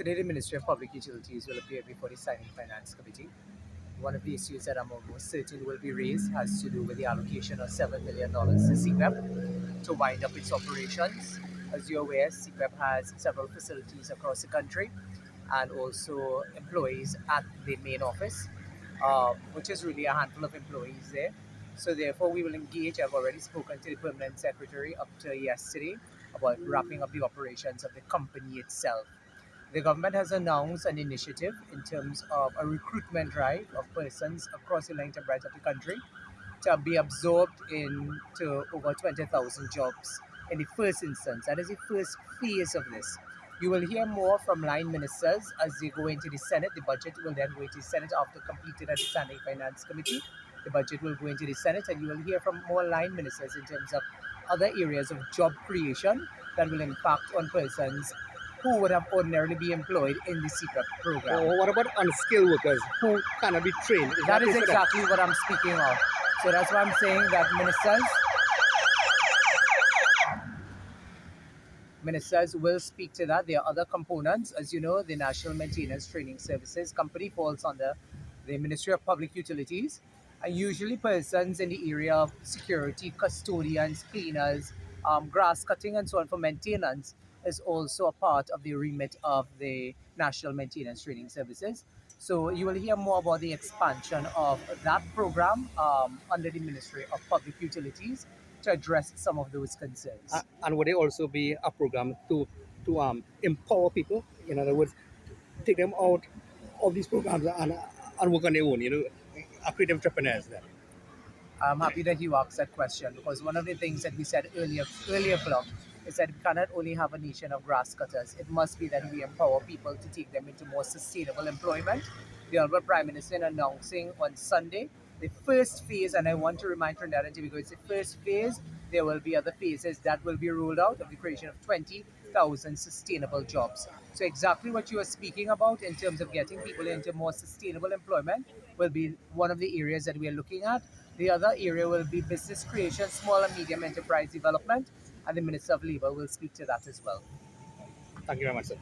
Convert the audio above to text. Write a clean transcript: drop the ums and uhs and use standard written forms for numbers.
Today, the Ministry of Public Utilities will appear before the Signing Finance Committee. One of the issues that I'm almost certain will be raised has to do with the allocation of $7 million to CEPEP to wind up its operations. As you're aware, CEPEP has several facilities across the country and also employees at the main office, which is really a handful of employees there. So therefore, we will engage. I've already spoken to the permanent secretary up to yesterday about wrapping up the operations of the company itself. The government has announced an initiative in terms of a recruitment drive of persons across the length and breadth of the country to be absorbed into over 20,000 jobs in the first instance. That is the first phase of this. You will hear more from line ministers as they go into the Senate. The budget will then go into the Senate after completed at the Standing Finance Committee. The budget will go into the Senate, and you will hear from more line ministers in terms of other areas of job creation that will impact on persons who would have ordinarily be employed in the CEPEP program. Or what about unskilled workers who cannot be trained? That is exactly what I'm speaking of. So that's why I'm saying that ministers will speak to that. There are other components. As you know, the National Maintenance Training Services Company falls under the Ministry of Public Utilities. And usually persons in the area of security, custodians, cleaners, grass cutting and so on for maintenance is also a part of the remit of the National Maintenance Training Services. So you will hear more about the expansion of that program under the Ministry of Public Utilities to address some of those concerns. And would there also be a program to empower people? In other words, take them out of these programs and work on their own, creative entrepreneurs then. I'm happy that you asked that question, because one of the things that we said earlier Clark, is that we cannot only have a nation of grass cutters. It must be that we empower people to take them into more sustainable employment. The Honorable Prime Minister announcing on Sunday the first phase, and I want to remind Trinidad and Tobago, it's the first phase. There will be other phases that will be rolled out of the creation of 20,000 sustainable jobs. So exactly what you are speaking about in terms of getting people into more sustainable employment will be one of the areas that we are looking at. The other area will be business creation, small and medium enterprise development, and the Minister of Labour will speak to that as well. Thank you very much, sir.